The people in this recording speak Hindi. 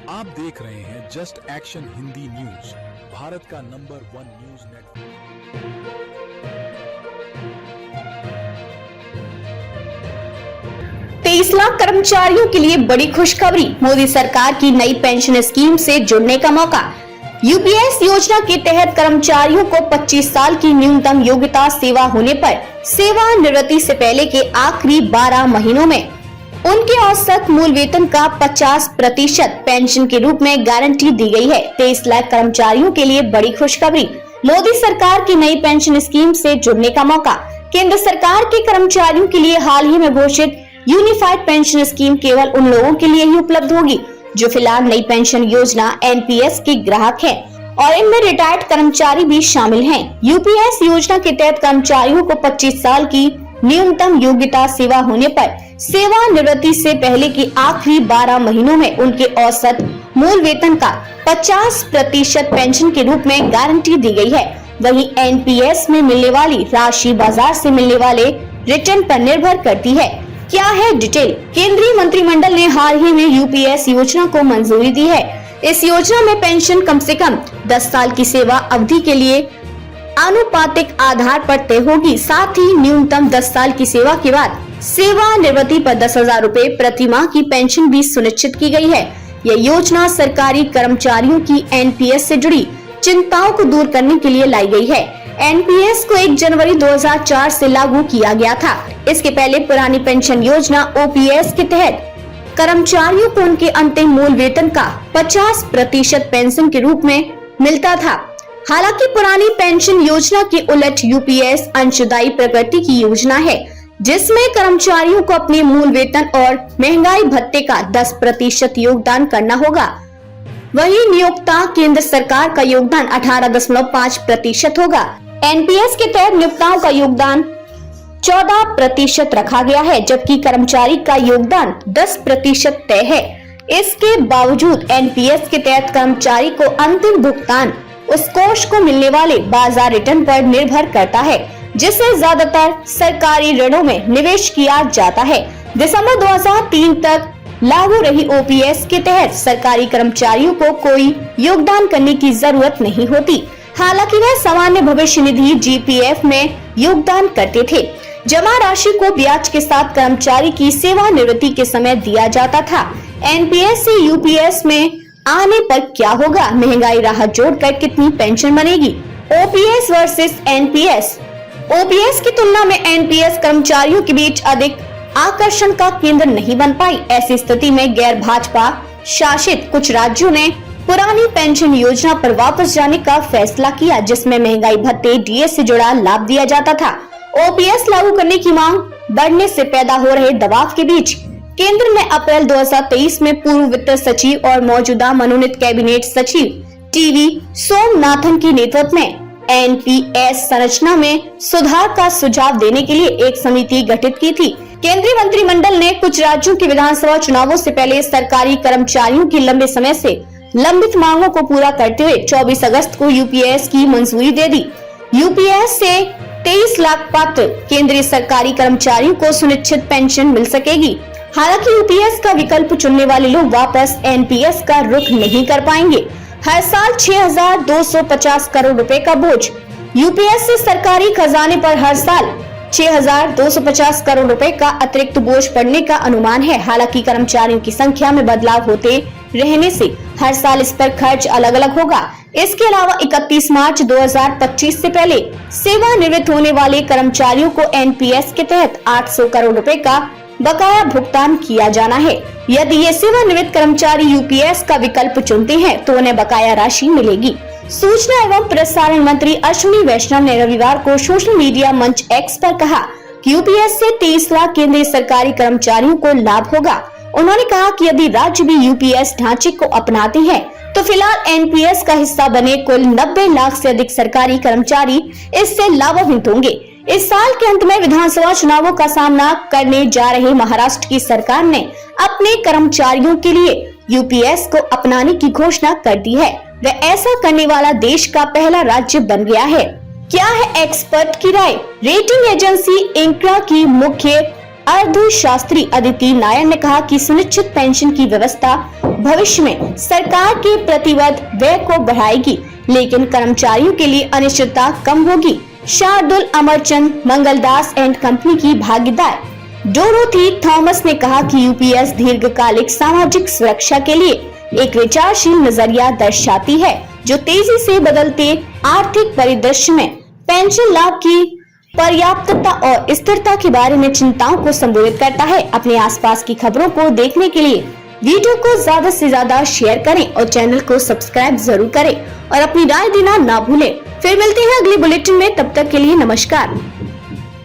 आप देख रहे हैं just action Hindi news, Bharat का नंबर 1 न्यूज नेटवर्क। 23 लाख कर्मचारियों के लिए बड़ी खुशखबरी, मोदी सरकार की नई पेंशन स्कीम से जुड़ने का मौका। यूपीएस योजना के तहत कर्मचारियों को 25 साल की न्यूनतम योग्यता सेवा होने पर सेवानिवृत्ति से पहले के आखिरी 12 महीनों में उनके औसत मूल वेतन का 50% पेंशन के रूप में गारंटी दी गई है। 23 लाख कर्मचारियों के लिए बड़ी खुशखबरी, मोदी सरकार की नई पेंशन स्कीम से जुड़ने का मौका। केंद्र सरकार के कर्मचारियों के लिए हाल ही में घोषित यूनिफाइड पेंशन स्कीम केवल उन लोगों के लिए ही उपलब्ध होगी जो फिलहाल नई पेंशन योजना एनपीएस के ग्राहक हैं और इनमें रिटायर्ड कर्मचारी भी शामिल हैं। यूपीएस योजना के तहत कर्मचारियों को 25 साल की न्यूनतम योग्यता सेवा होने पर सेवानिवृत्ति से पहले के आखिरी 12 महीनों में उनके औसत मूल वेतन का 50% पेंशन के रूप में गारंटी दी गई है। वहीं एनपीएस में मिलने वाली राशि बाजार से मिलने वाले रिटर्न पर निर्भर करती है। क्या है डिटेल? केंद्रीय मंत्रिमंडल ने हाल ही में यूपीएस योजना को मंजूरी दी है। इस योजना में पेंशन कम से कम 10 साल की सेवा अवधि के लिए आनुपातिक आधार पर तय होगी। साथ ही न्यूनतम 10 साल की सेवा के बाद सेवानिवृत्ति पर 10,000 रूपए प्रति माह की पेंशन भी सुनिश्चित की गई है। यह योजना सरकारी कर्मचारियों की एनपीएस से जुड़ी चिंताओं को दूर करने के लिए लाई गई है। एनपीएस को 1 जनवरी 2004 से लागू किया गया था। इसके पहले पुरानी पेंशन योजना ओपीएस के तहत कर्मचारियों को उनके अंतिम मूल वेतन का 50% पेंशन के रूप में मिलता था। हालांकि पुरानी पेंशन योजना के उलट यूपीएस अंशदायी प्रकृति की योजना है, जिसमें कर्मचारियों को अपने मूल वेतन और महंगाई भत्ते का 10% योगदान करना होगा। वहीं नियोक्ता केंद्र सरकार का योगदान 18.5% होगा। एनपीएस के तहत नियोक्ताओं का योगदान 14% रखा गया है, जबकि कर्मचारी का योगदान 10% तय है। इसके बावजूद एनपीएस के तहत कर्मचारी को अंतिम भुगतान उस कोष को मिलने वाले बाजार रिटर्न पर निर्भर करता है, जिसे ज्यादातर सरकारी ऋणों में निवेश किया जाता है। दिसंबर 2003 तक लागू रही ओपीएस के तहत सरकारी कर्मचारियों को कोई योगदान करने की जरूरत नहीं होती। हालांकि वह सामान्य भविष्य निधि जीपीएफ में योगदान करते थे। जमा राशि को ब्याज के साथ कर्मचारी की सेवानिवृत्ति के समय दिया जाता था। एनपीएस से यूपीएस में आने पर क्या होगा? महंगाई राहत जोड़कर कितनी पेंशन बनेगी? OPS versus NPS. ओपीएस की तुलना में एनपीएस कर्मचारियों के बीच अधिक आकर्षण का केंद्र नहीं बन पाई। ऐसी स्थिति में गैर भाजपा शासित कुछ राज्यों ने पुरानी पेंशन योजना पर वापस जाने का फैसला किया, जिसमें महंगाई भत्ते डीए से जुड़ा लाभ दिया जाता था। ओपीएस लागू करने की मांग बढ़ने से पैदा हो रहे दबाव के बीच केंद्र ने अप्रैल 2023 में पूर्व वित्त सचिव और मौजूदा मनोनीत कैबिनेट सचिव टीवी सोमनाथन के नेतृत्व में एनपीएस संरचना में सुधार का सुझाव देने के लिए एक समिति गठित की थी। केंद्रीय मंत्रिमंडल ने कुछ राज्यों के विधानसभा चुनावों से पहले सरकारी कर्मचारियों की लंबे समय से लंबित मांगों को पूरा करते हुए 24 अगस्त को यूपीएस की मंजूरी दे दी। यूपीएस से 23 लाख पात्र केंद्रीय सरकारी कर्मचारियों को सुनिश्चित पेंशन मिल सकेगी। हालांकि यूपीएस का विकल्प चुनने वाले लोग वापस एनपीएस का रुख नहीं कर पाएंगे। हर साल 6,250 करोड़ रुपए का बोझ यूपीएस से सरकारी खजाने पर हर साल 6,250 करोड़ रुपए का अतिरिक्त बोझ पड़ने का अनुमान है। हालांकि कर्मचारियों की संख्या में बदलाव होते रहने से हर साल इस पर खर्च अलग अलग होगा। इसके अलावा 31 मार्च 2025 से पहले सेवानिवृत्त होने वाले कर्मचारियों को एनपीएस के तहत 800 करोड़ रुपए का बकाया भुगतान किया जाना है। यदि ये सेवानिवृत्त कर्मचारी यूपीएस का विकल्प चुनते हैं तो उन्हें बकाया राशि मिलेगी। सूचना एवं प्रसारण मंत्री अश्विनी वैष्णव ने रविवार को सोशल मीडिया मंच एक्स पर कहा कि यूपीएस से 23 लाख केंद्रीय सरकारी कर्मचारियों को लाभ होगा। उन्होंने कहा कि यदि राज्य भी यूपीएस ढांचे को अपनाते हैं तो फिलहाल एनपीएस का हिस्सा बने कुल 90 लाख से अधिक सरकारी कर्मचारी इससे लाभान्वित होंगे। इस साल के अंत में विधानसभा चुनावों का सामना करने जा रही महाराष्ट्र की सरकार ने अपने कर्मचारियों के लिए यूपीएस को अपनाने की घोषणा कर दी है। वह ऐसा करने वाला देश का पहला राज्य बन गया है। क्या है एक्सपर्ट की राय? रेटिंग एजेंसी इंक्रा की मुख्य अर्थशास्त्री अदिति नायर ने कहा कि सुनिश्चित पेंशन की व्यवस्था भविष्य में सरकार के प्रतिबद्ध व्यय को बढ़ाएगी, लेकिन कर्मचारियों के लिए अनिश्चितता कम होगी। शार्दुल अमरचंद मंगलदास एंड कंपनी की भागीदार डोरोथी थॉमस ने कहा कि यूपीएस दीर्घकालिक सामाजिक सुरक्षा के लिए एक विचारशील नजरिया दर्शाती है, जो तेजी से बदलते आर्थिक परिदृश्य में पेंशन लाभ की पर्याप्तता और स्थिरता के बारे में चिंताओं को संबोधित करता है। अपने आसपास की खबरों को देखने के लिए वीडियो को ज्यादा से ज्यादा शेयर करें और चैनल को सब्सक्राइब जरूर करें और अपनी राय देना ना भूलें। फिर मिलते हैं अगले बुलेटिन में, तब तक के लिए नमस्कार।